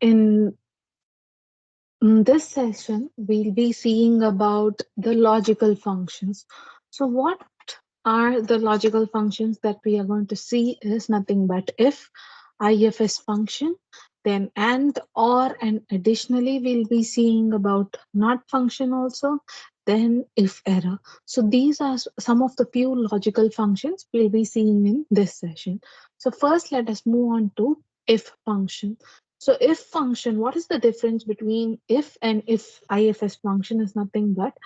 In this session, we'll be seeing about the logical functions. So what are the logical functions that we are going to see is nothing but if, IFS function, then and, or, and additionally we'll be seeing about not function also, then if error. So these are some of the few logical functions we'll be seeing in this session. So first let us move on to if function. So if function, what is the difference between if and if? IFS function is nothing but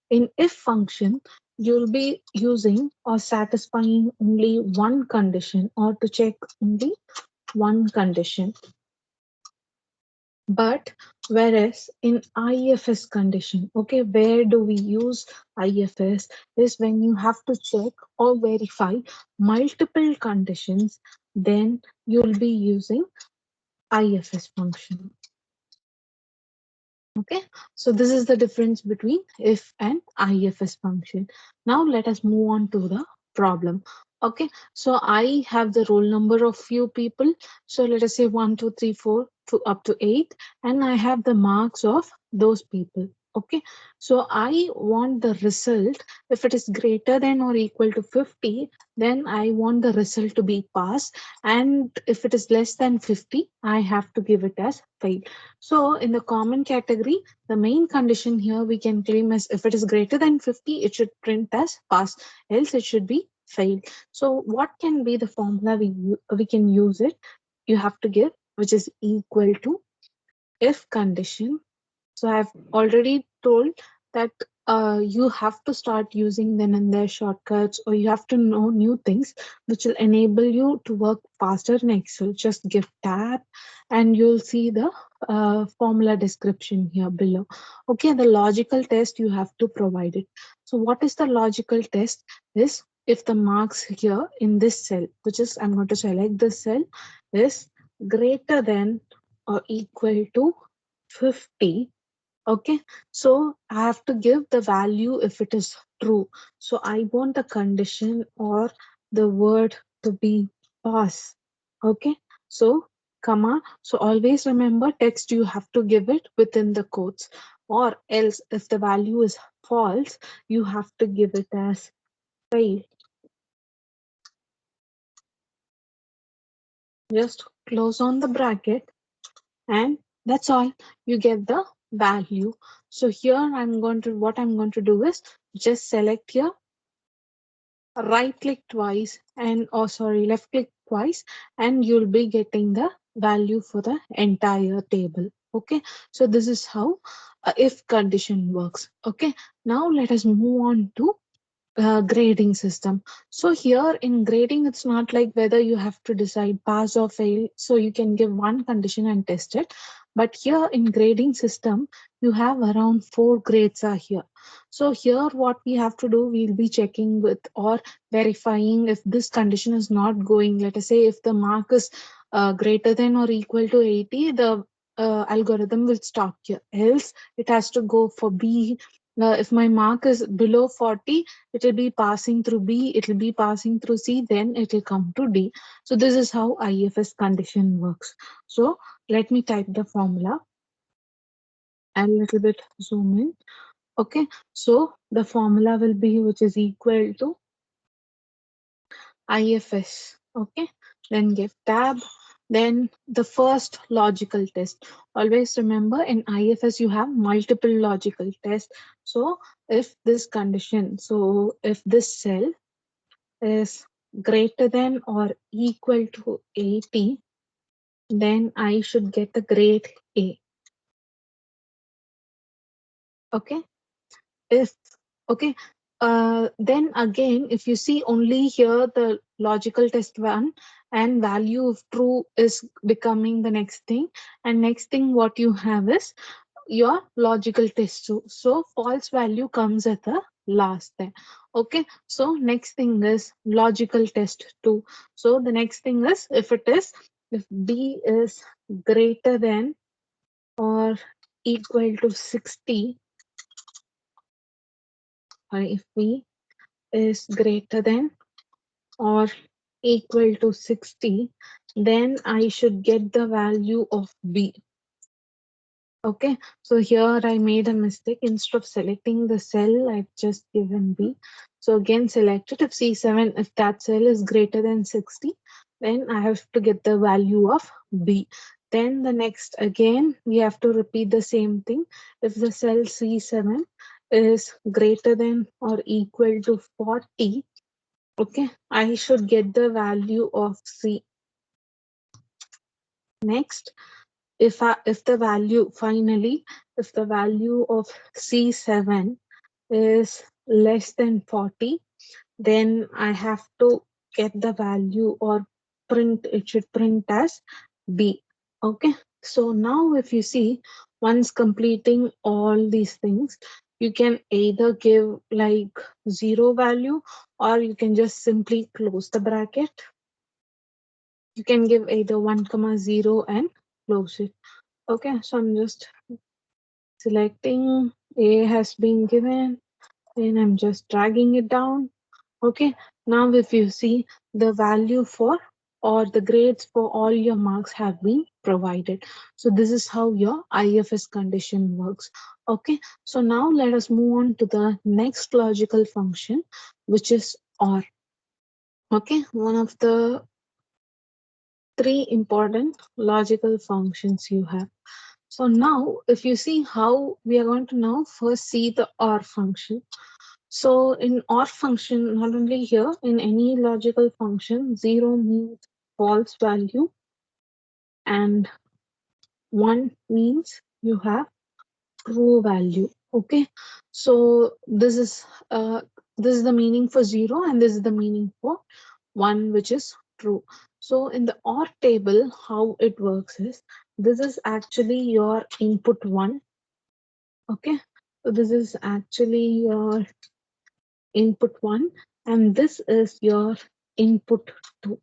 in if function, you'll be using or satisfying only one condition or to check only one condition. But whereas in IFS condition, okay, where do we use IFS is when you have to check or verify multiple conditions, then you'll be using IFS function. Okay, so this is the difference between if and IFS function. Now let us move on to the problem. Okay, so I have the roll number of few people. So let us say 1, 2, 3, 4 to up to 8, and I have the marks of those people. Okay, so I want the result. If it is greater than or equal to 50, then I want the result to be pass. And if it is less than 50, I have to give it as fail. So in the common category, the main condition here we can claim as if it is greater than 50, it should print as pass, else it should be fail. So what can be the formula we can use it? You have to give which is equal to if condition. So I've already told that you have to start using then and there shortcuts, or you have to know new things which will enable you to work faster in Excel. Just give tab and you'll see the formula description here below. Okay, the logical test you have to provide it. So what is the logical test is if the marks here in this cell, which is I'm going to select this cell, is greater than or equal to 50. Okay, so I have to give the value if it is true. So I want the condition or the word to be pass. Okay, so comma. So always remember text you have to give it within the quotes, or else if the value is false, you have to give it as fail. Just close on the bracket and that's all. You get the value. So here what I'm going to do is just select here, right click twice, and oh sorry, left click twice, and you'll be getting the value for the entire table. Okay, so this is how if condition works. Okay, now let us move on to grading system. So here in grading, it's not like whether you have to decide pass or fail. So you can give one condition and test it. But here in grading system, you have around 4 grades are here. So here what we have to do, we'll be checking with or verifying if this condition is not going. Let us say if the mark is greater than or equal to 80, the algorithm will stop here. Else it has to go for B. If my mark is below 40, it will be passing through B, it will be passing through C, then it will come to D. So this is how IFS condition works. So let me type the formula and a little bit zoom in. Okay, so the formula will be which is equal to IFS. Okay, then give tab. Then the first logical test. Always remember in IFS you have multiple logical tests. So if this condition, so if this cell is greater than or equal to 80, then I should get the grade A. Okay, if okay, then again, if you see only here the logical test one and value of true is becoming the next thing, and next thing what you have is your logical test two. So false value comes at the last there. Okay, so next thing is logical test 2. So the next thing is if B is greater than or equal to 60, or if B is greater than or equal to 60, then I should get the value of B. Okay, so here I made a mistake. Instead of selecting the cell, I've just given B. So again, select it. If C7, if that cell is greater than 60, then I have to get the value of B. Then the next, again, we have to repeat the same thing. If the cell C7 is greater than or equal to 40, okay, I should get the value of C. Next, if the value finally, if the value of C7 is less than 40, then I have to get the value or print, it should print as B. Okay, so now if you see, once completing all these things, you can either give like zero value, or you can just simply close the bracket. You can give either 1 comma 0 and close it. Okay, so I'm just selecting A has been given, and I'm just dragging it down. Okay, now if you see, the value for or the grades for all your marks have been provided. So this is how your IFS condition works. Okay, so now let us move on to the next logical function, which is OR. Okay, one of the three important logical functions you have. So now if you see how we are going to now first see the OR function. So in OR function, not only here, in any logical function, 0 means false value and 1 means you have true value. Okay, so this is the meaning for 0 and this is the meaning for 1, which is true. So in the OR table, how it works is, this is actually your input 1. Okay, so this is actually your input 1 and this is your input 2.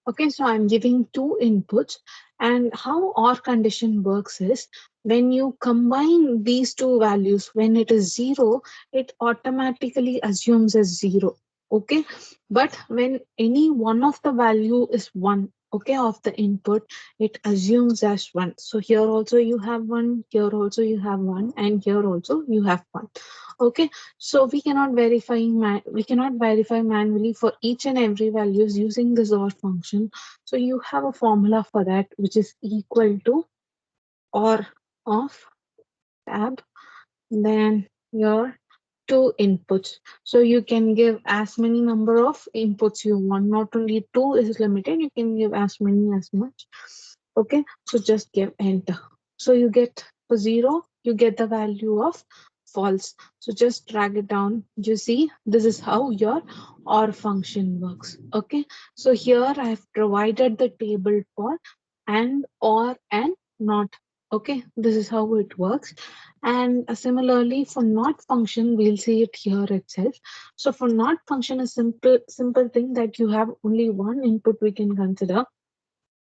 Okay, so I'm giving two inputs, and how OR condition works is, when you combine these two values, when it is 0, it automatically assumes as 0. Okay, but when any one of the value is 1, okay, of the input, it assumes as 1. So here also you have 1, here also you have 1, and here also you have 1. Okay, so we cannot verify manually for each and every values using this OR function. So you have a formula for that, which is equal to OR of tab, then your two inputs. So you can give as many number of inputs you want. Not only two is limited, you can give as many as much. Okay, so just give enter. So you get for 0, you get the value of false. So just drag it down. You see, this is how your OR function works. Okay, so here I have provided the table for and, or, and not. Okay, this is how it works. And similarly for not function, we'll see it here itself. So for not function, a simple thing that you have only one input we can consider.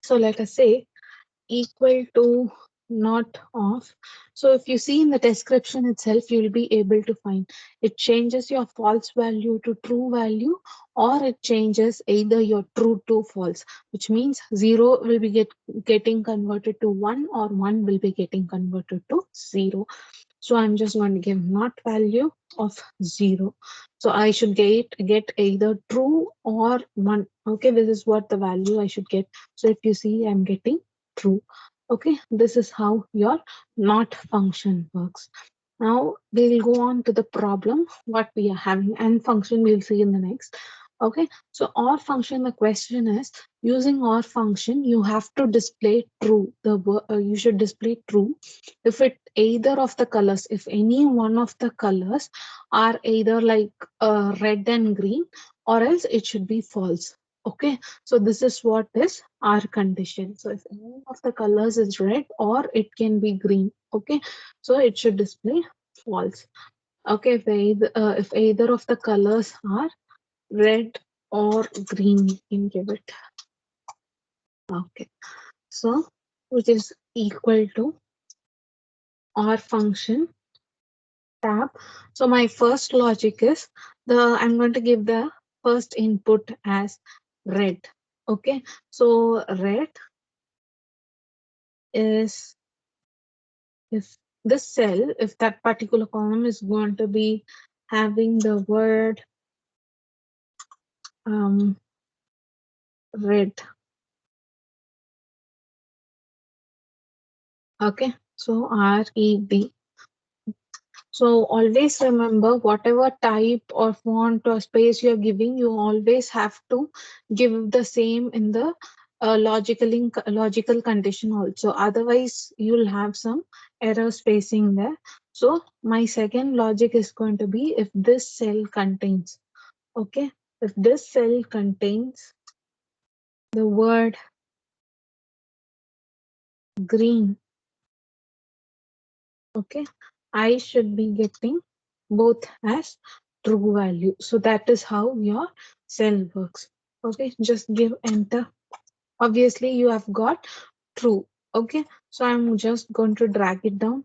So let us say equal to not of. So if you see in the description itself, you will be able to find it changes your false value to true value, or it changes either your true to false, which means 0 will be getting converted to 1 or 1 will be getting converted to 0. So I'm just going to give not value of 0. So I should get either true or 1. Okay, this is what the value I should get. So if you see, I'm getting true. Okay, this is how your not function works. Now we'll go on to the problem what we are having, and function we'll see in the next. Okay, so OR function, the question is, using OR function you have to display true. You should display true if it either of the colors, if any one of the colors are either like red and green, or else it should be false. Okay, so this is what is our condition. So if any of the colors is red, or it can be green. Okay, so it should display false. Okay, if either of the colors are red or green, you can give it. Okay, so which is equal to OR function tab. So my first logic is, I'm going to give the first input as red. Okay, so red is, if this cell, if that particular column is going to be having the word um, red. Okay, so red. So always remember, whatever type or font or space you're giving, you always have to give the same in the logical condition also. Otherwise, you'll have some error spacing there. So my second logic is going to be, if this cell contains, okay, if this cell contains the word green, okay, I should be getting both as true value. So that is how your cell works. Okay, just give enter. Obviously you have got true. Okay, so I'm just going to drag it down.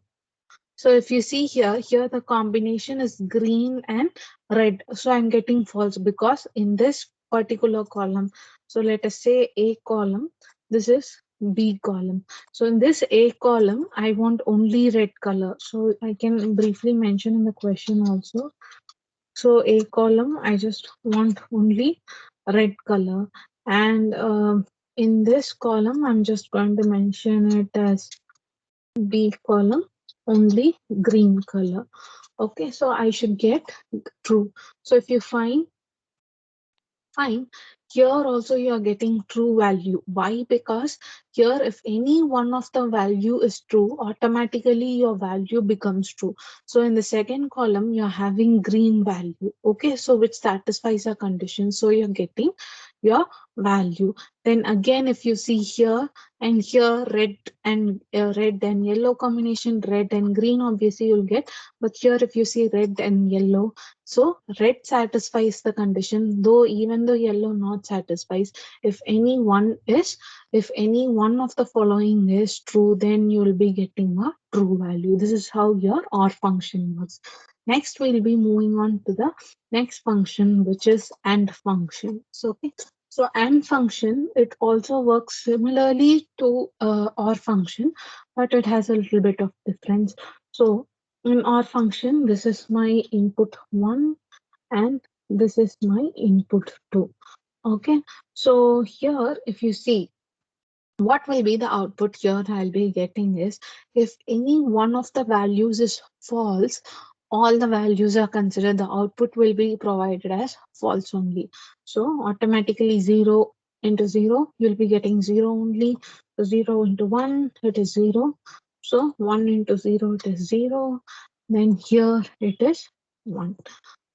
So if you see here, here the combination is green and red. So I'm getting false because in this particular column, so let us say A column, this is B column. So in this A column, I want only red color. So I can briefly mention in the question also. So A column, I just want only red color. And in this column, I'm just going to mention it as B column, only green color. Okay, so I should get true. So if you find fine. Here also you are getting true value. Why? Because here if any one of the value is true, automatically your value becomes true. So in the second column, you're having green value. Okay, so which satisfies a condition. So you're getting your value. Then again, if you see here and here, red and yellow combination, red and green, obviously you'll get. But here if you see red and yellow, so red satisfies the condition, though even though yellow not satisfies. If any one is, if any one of the following is true, then you will be getting a true value. This is how your OR function works. Next, we'll be moving on to the next function, which is AND function. So, okay. So AND function, it also works similarly to OR function, but it has a little bit of difference. So in OR function, this is my input 1 and this is my input 2. Okay, so here if you see, what will be the output here I'll be getting is, if any one of the values is false, all the values are considered, the output will be provided as false only. So automatically 0 into 0, you'll be getting 0 only. So 0 into 1, it is 0. So 1 into 0, it is 0. Then here it is 1.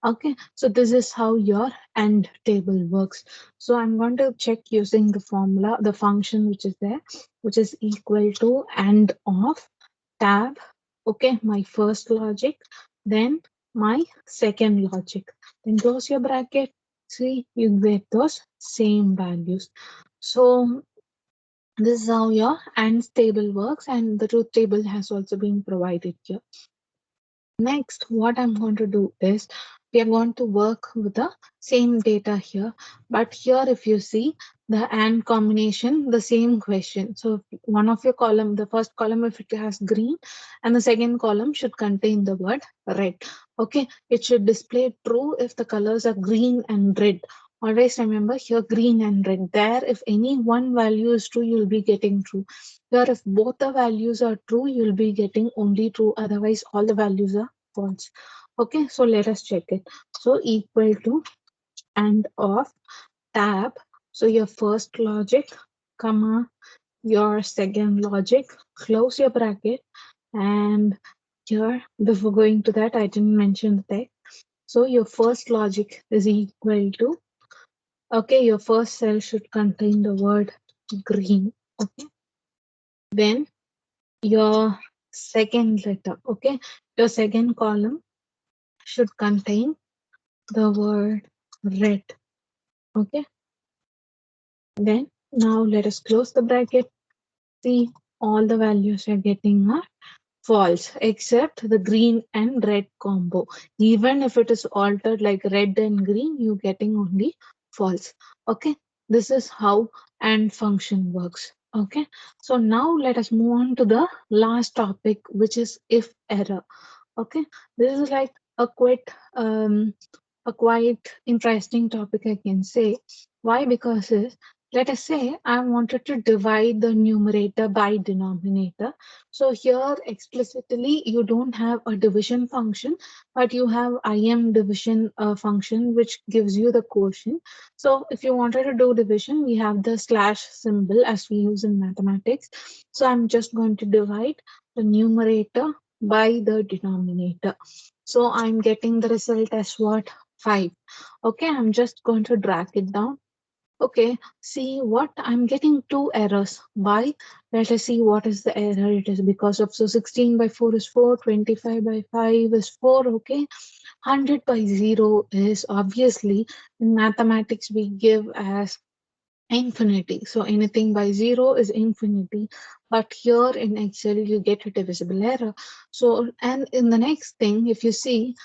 Okay, so this is how your AND table works. So I'm going to check using the formula, the function which is there, which is equal to AND of tab. Okay, my first logic, then my second logic. Then close your bracket. See, you get those same values. So this is how your AND table works, and the truth table has also been provided here. Next, what I'm going to do is, we are going to work with the same data here. But here, if you see the AND combination, the same question. So one of your column, the first column, if it has green, and the second column should contain the word red. Okay, it should display true if the colors are green and red. Always remember here green and red. There, if any one value is true, you'll be getting true. Here, if both the values are true, you'll be getting only true. Otherwise, all the values are false. Okay, so let us check it. So equal to and of tab. So your first logic, comma, your second logic, close your bracket. And here, before going to that, I didn't mention the text. So your first logic is equal to, okay, your first cell should contain the word green. Okay, then your second letter, okay, your second column should contain the word red. Okay, then now let us close the bracket. See, all the values you're getting are false except the green and red combo. Even if it is altered like red and green, you're getting only false. Okay, This is how AND function works. Okay, so now let us move on to the last topic, which is if error. Okay, this is like a quite interesting topic, I can say. Why? Because let us say I wanted to divide the numerator by denominator. So here explicitly you don't have a division function, but you have IM division function which gives you the quotient. So if you wanted to do division, we have the slash symbol as we use in mathematics. So I'm just going to divide the numerator by the denominator. So I'm getting the result as what? 5. Okay, I'm just going to drag it down. Okay, see what I'm getting two errors. By let us see what is the error it is because of. So 16 by 4 is 4, 25 by 5 is 4. Okay, 100 by 0 is obviously in mathematics we give as infinity. So anything by 0 is infinity. But here in Excel you get a divisible error. So and in the next thing, if you see,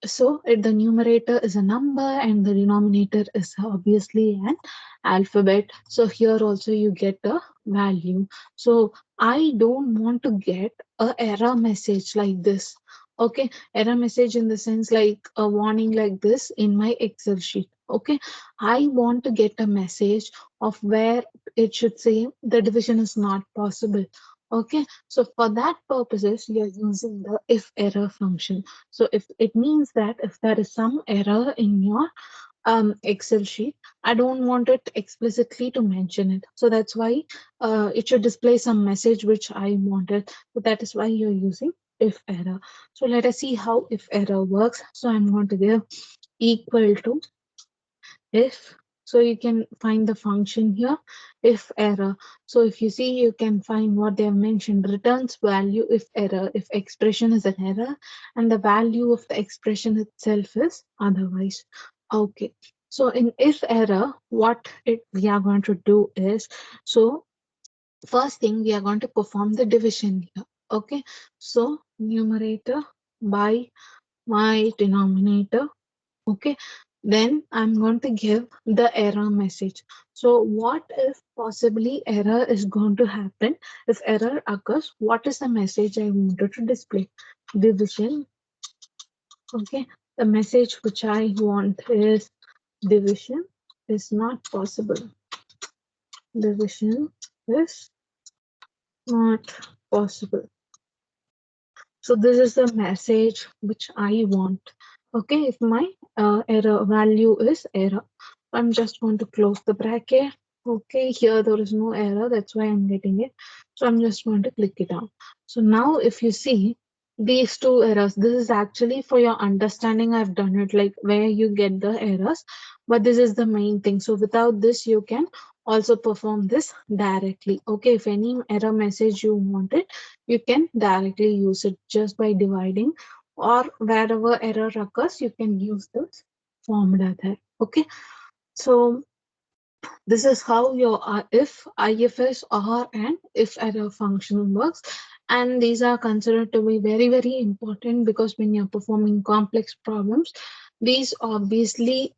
so the numerator is a number and the denominator is obviously an alphabet. So here also you get a value. So I don't want to get a error message like this. Okay, error message in the sense like a warning like this in my Excel sheet. Okay, I want to get a message of where it should say the division is not possible. Okay, so for that purposes, you're using the if error function. So if it means that if there is some error in your Excel sheet, I don't want it explicitly to mention it. So that's why it should display some message which I wanted. So that is why you're using if error. So let us see how if error works. So I'm going to give equal to if. So you can find the function here, if error. So if you see, you can find what they have mentioned, returns value if error, if expression is an error and the value of the expression itself is otherwise. Okay, so in if error, what we are going to do is, so first thing we are going to perform the division here. Okay, so numerator by my denominator. Okay, then I'm going to give the error message. So what if possibly error is going to happen? If error occurs, what is the message I wanted to display? Division. Okay, the message which I want is division is not possible. Division is not possible. So this is the message which I want. Okay, if my error value is error, I'm just going to close the bracket. Okay, here there is no error, that's why I'm getting it. So I'm just going to click it on. So now if you see these two errors, this is actually for your understanding. I've done it like where you get the errors, but this is the main thing. So without this, you can also perform this directly. Okay, if any error message you wanted, you can directly use it just by dividing, or wherever error occurs you can use this formula there. Okay, so this is how your if IFS or and if error function works, and these are considered to be very very important because when you're performing complex problems, these obviously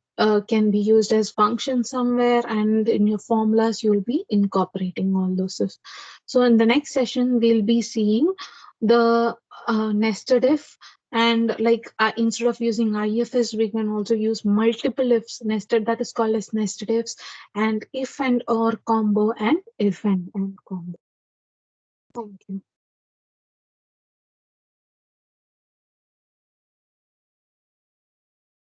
can be used as functions somewhere, and in your formulas you'll be incorporating all those. So in the next session we'll be seeing the nested if, and like instead of using IFS we can also use multiple ifs nested, that is called as nested ifs, and if and or combo and if and combo. Thank you.